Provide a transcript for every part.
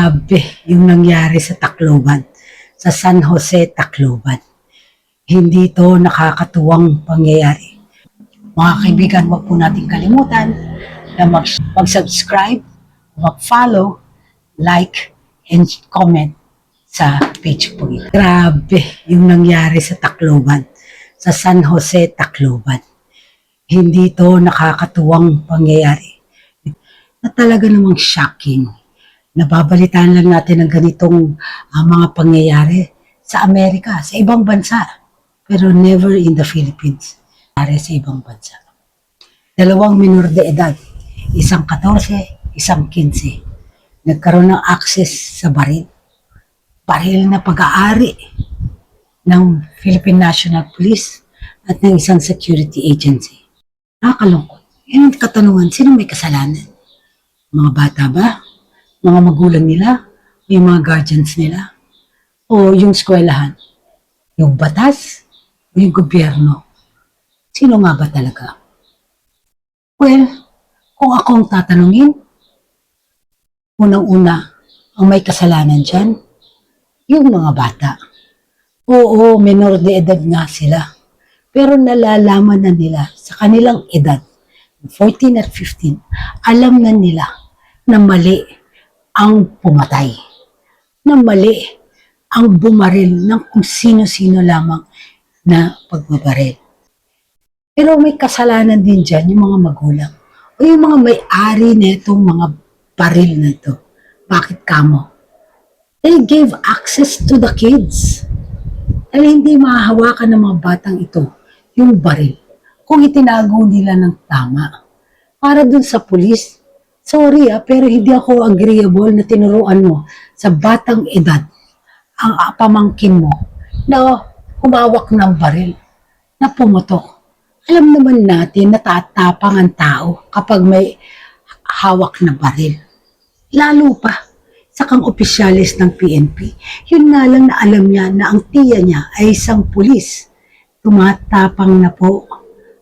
Grabe yung nangyari sa Tacloban, sa San Jose, Tacloban. Hindi to nakakatuwang pangyayari. Mga kaibigan, wag po natin kalimutan na mag-subscribe, mag-follow, like, and comment sa page po ito. Grabe yung nangyari sa Tacloban, sa San Jose, Tacloban. Hindi to nakakatuwang pangyayari. Na talaga namang shocking. Nababalitaan lang natin ng ganitong mga pangyayari sa Amerika, sa ibang bansa, pero never in the Philippines. Nangyari sa ibang bansa. Dalawang minor de edad, isang 14, isang 15, nagkaroon ng access sa baril. Baril na pag-aari ng Philippine National Police at ng isang security agency. Nakakalungkot. Yan ang katanungan, sino may kasalanan? Mga bata ba? Mga magulang nila, yung mga guardians nila, o yung eskwelahan, yung batas, o yung gobyerno. Sino nga ba talaga? Well, kung akong tatanungin, unang-una, ang may kasalanan dyan, yung mga bata. Oo, menor de edad nga sila. Pero nalalaman na nila sa kanilang edad, 14 at 15, alam na nila na mali ang pumatay, na mali ang bumaril ng kung sino-sino lamang na pagbabaril. Pero may kasalanan din dyan yung mga magulang o yung mga may-ari na itong mga baril na ito. Bakit kamo? They gave access to the kids. Dahil hindi mahahawakan ng mga batang ito yung baril kung itinago nila ng tama. Para dun sa pulis, sorry pero hindi ako agreeable na tinuruan mo sa batang edad ang pamangkin mo na humawak ng baril, na pumutok. Alam naman natin na tatapang ang tao kapag may hawak na baril. Lalo pa sa kang opisyalis ng PNP. Yun nga lang na alam niya na ang tiya niya ay isang pulis. Tumatapang na po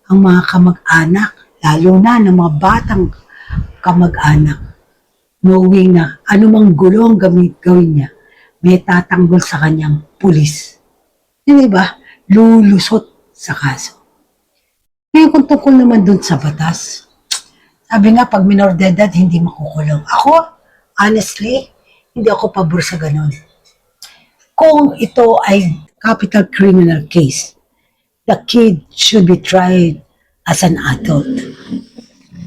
ang mga kamag-anak, lalo na ng mga batang kamag-anak, knowing na anumang gulo ang gawin niya, may tatanggol sa kanyang pulis. Hindi ba? Lulusot sa kaso. Ngayon kung tungkol naman dun sa batas, sabi nga pag minor de edad, hindi makukulong. Ako, honestly, hindi ako pabor sa ganun. Kung ito ay capital criminal case, the kid should be tried as an adult.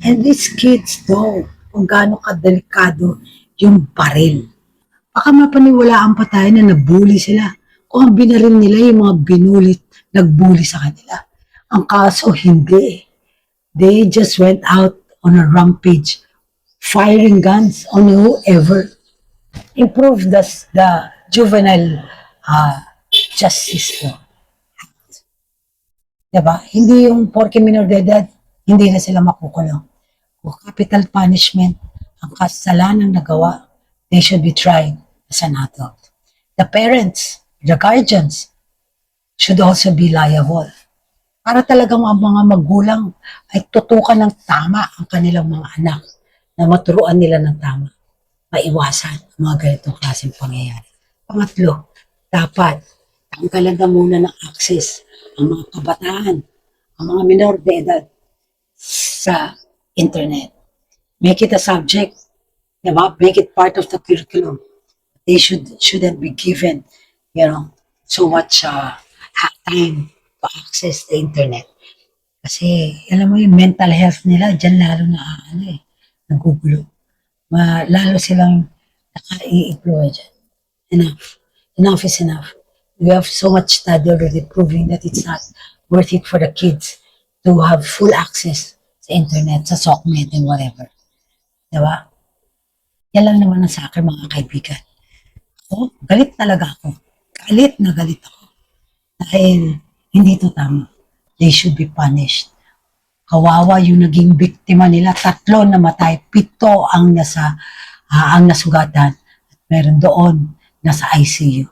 And these kids know kung gaano kadelikado yung baril. Baka mapaniwalaan pa tayo na nabully sila. Kung ang binaril nila yung mga binulit, nagbully sa kanila. Ang kaso, hindi. They just went out on a rampage, firing guns on whoever. Improve the juvenile justice law. Diba? Hindi yung porke minor de edad, hindi na sila makukulong. O capital punishment, ang kasalanang nagawa, they should be tried as an adult. The parents, the guardians, should also be liable. Para talagang ang mga magulang ay tutukan ng tama ang kanilang mga anak, na maturuan nila ng tama, maiwasan ang mga ganitong klaseng pangyayari. Pangatlo, dapat tanggalan na muna ng access ang mga kabataan, ang mga minor de edad sa internet. Make it a subject, diba? Make it part of the curriculum. They shouldn't be given, so much time to access the internet. Kasi, alam mo yung mental health nila, dyan lalo na, nagugulo. Lalo silang naka-i-employ dyan. Enough is enough. We have so much study already proving that it's not worth it for the kids to have full access sa internet, sa SOCMED and whatever. Diba? Yan lang naman ang sa akin, mga kaibigan. Ako, galit talaga ako. Galit na galit ako. Dahil hindi ito tama. They should be punished. Kawawa yung naging biktima nila. 3 namatay, 7 ang nasugatan. At meron doon nasa ICU.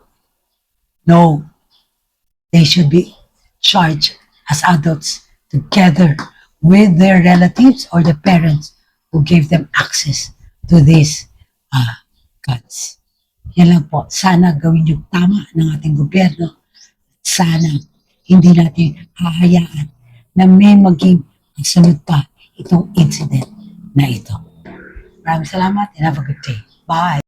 No. They should be charged as adults together with their relatives or the parents who gave them access to these cuts. Yan lang po. Sana gawin yung tama ng ating gobyerno. Sana hindi natin hahayaan na may maging sunod pa itong incident na ito. Maraming salamat and have a good day. Bye!